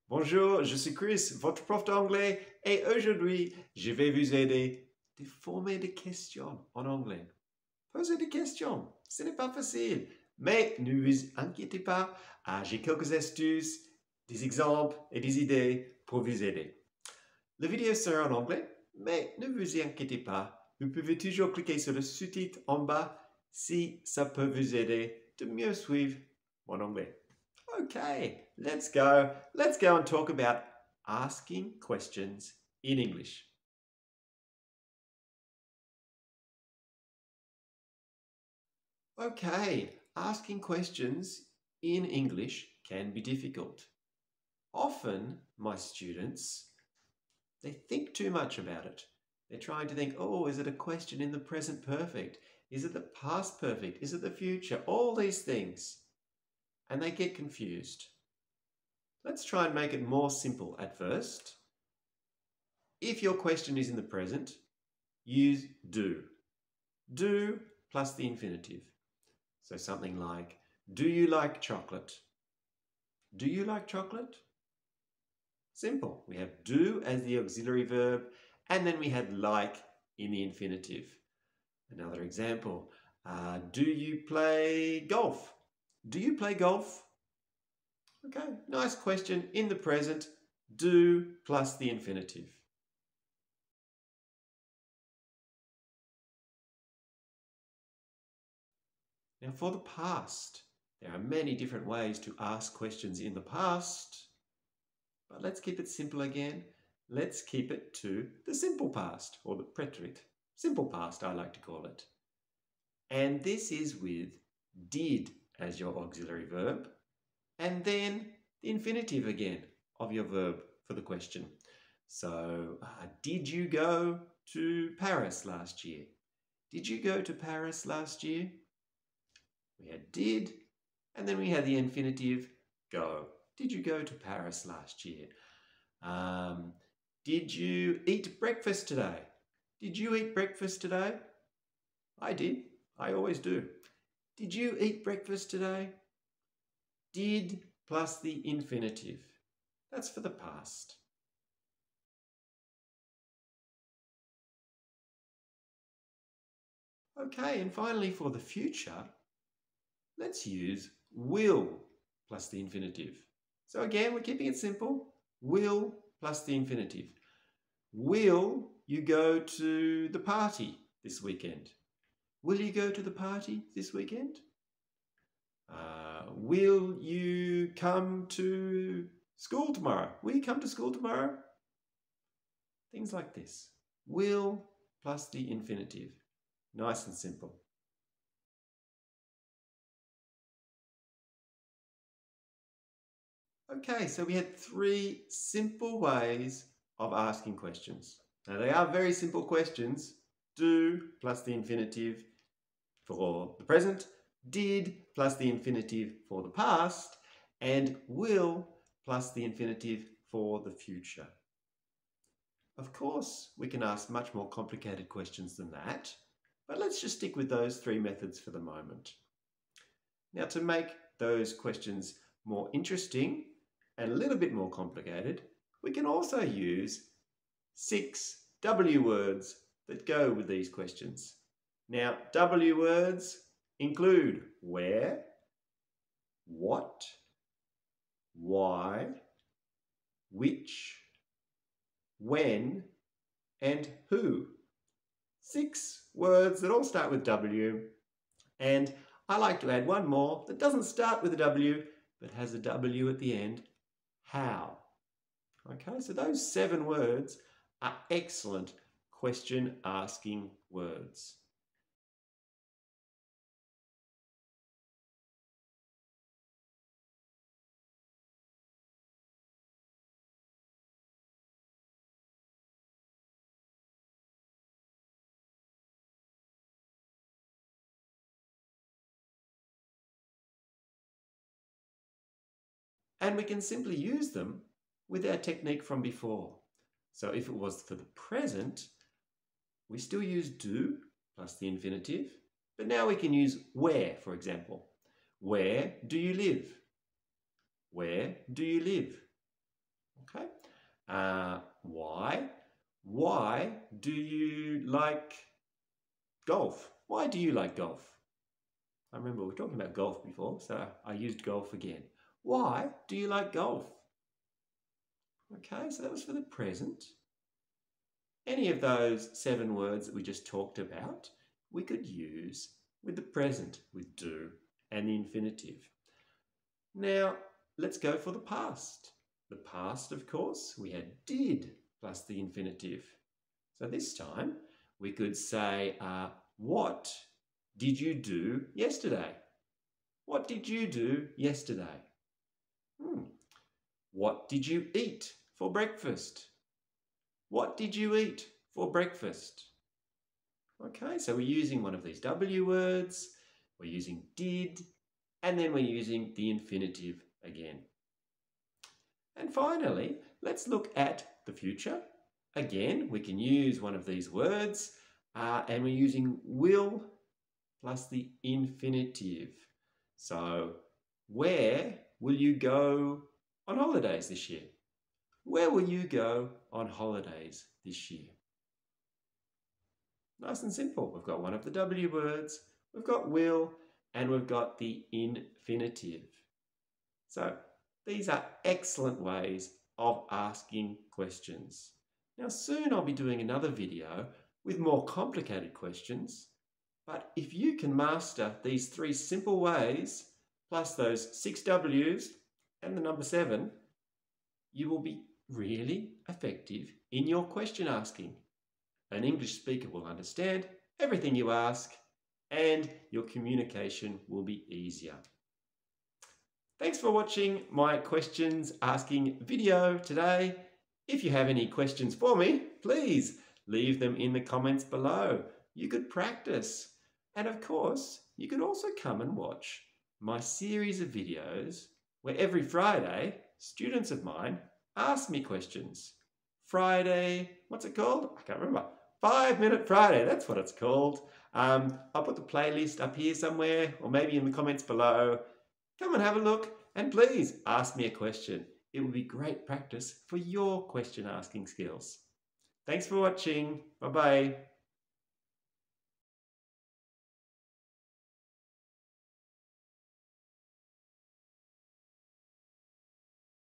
Bonjour, je suis Chris, votre prof d'anglais, et aujourd'hui, je vais vous aider à former des questions en anglais. Posez des questions, ce n'est pas facile, mais ne vous inquiétez pas, j'ai quelques astuces, des exemples et des idées pour vous aider. La vidéo sera en anglais, mais ne vous inquiétez pas, vous pouvez toujours cliquer sur le sous-titre en bas si ça peut vous aider de mieux suivre mon anglais. Okay, let's go. Let's go and talk about asking questions in English. Okay, asking questions in English can be difficult. Often, my students, they think too much about it. They're trying to think, oh, is it a question in the present perfect? Is it the past perfect? Is it the future? All these things. And they get confused. Let's try and make it more simple at first. If your question is in the present, use do. Do plus the infinitive. So something like, do you like chocolate? Do you like chocolate? Simple. We have do as the auxiliary verb, and then we had like in the infinitive. Another example, do you play golf? Do you play golf? Okay, nice question. In the present, do plus the infinitive. Now for the past, there are many different ways to ask questions in the past, but let's keep it simple again. Let's keep it to the simple past, or the preterite. Simple past, I like to call it. And this is with did as your auxiliary verb, and then the infinitive again of your verb for the question. So, did you go to Paris last year? Did you go to Paris last year? We had did, and then we had the infinitive go. Did you go to Paris last year? Did you eat breakfast today? Did you eat breakfast today? I did. I always do. Did you eat breakfast today? Did plus the infinitive. That's for the past. Okay, and finally for the future, let's use will plus the infinitive. So again, we're keeping it simple. Will plus the infinitive. Will you go to the party this weekend? Will you go to the party this weekend? Will you come to school tomorrow? Will you come to school tomorrow? Things like this. Will plus the infinitive. Nice and simple. Okay, so we had three simple ways of asking questions. Now they are very simple questions. Do plus the infinitive for the present, did plus the infinitive for the past, and will plus the infinitive for the future. Of course, we can ask much more complicated questions than that, but let's just stick with those three methods for the moment. Now, to make those questions more interesting and a little bit more complicated, we can also use 6 W words that go with these questions. Now, W words include where, what, why, which, when, and who. 6 words that all start with W, and I like to add one more that doesn't start with a W but has a W at the end, how. Okay, so those 7 words are excellent question asking words. And we can simply use them with our technique from before. So if it was for the present, we still use do plus the infinitive, but now we can use where, for example. Where do you live? Where do you live? Okay. Why? Why do you like golf? Why do you like golf? I remember we were talking about golf before, so I used golf again. Why do you like golf? Okay, so that was for the present. Any of those 7 words that we just talked about, we could use with the present, with do and the infinitive. Now, let's go for the past. The past, of course, we had did plus the infinitive. So this time, we could say, what did you do yesterday? What did you do yesterday? What did you eat for breakfast? What did you eat for breakfast? Okay, so we're using one of these W words, we're using did, and then we're using the infinitive again. And finally, let's look at the future. Again, we can use one of these words, and we're using will plus the infinitive. So, where will you go on holidays this year? Where will you go on holidays this year? Nice and simple. We've got one of the W words, we've got will, and we've got the infinitive. So these are excellent ways of asking questions. Now soon I'll be doing another video with more complicated questions, but if you can master these 3 simple ways, plus those 6 W's and the number 7, you will be really effective in your question asking. An English speaker will understand everything you ask and your communication will be easier. Thanks for watching my questions asking video today. If you have any questions for me, please leave them in the comments below. You could practice. And of course, you could also come and watch my series of videos where every Friday, students of mine ask me questions. Friday, what's it called? I can't remember. 5-Minute Friday, that's what it's called. I'll put the playlist up here somewhere or maybe in the comments below. Come and have a look and please ask me a question. It will be great practice for your question asking skills. Thanks for watching. Bye-bye.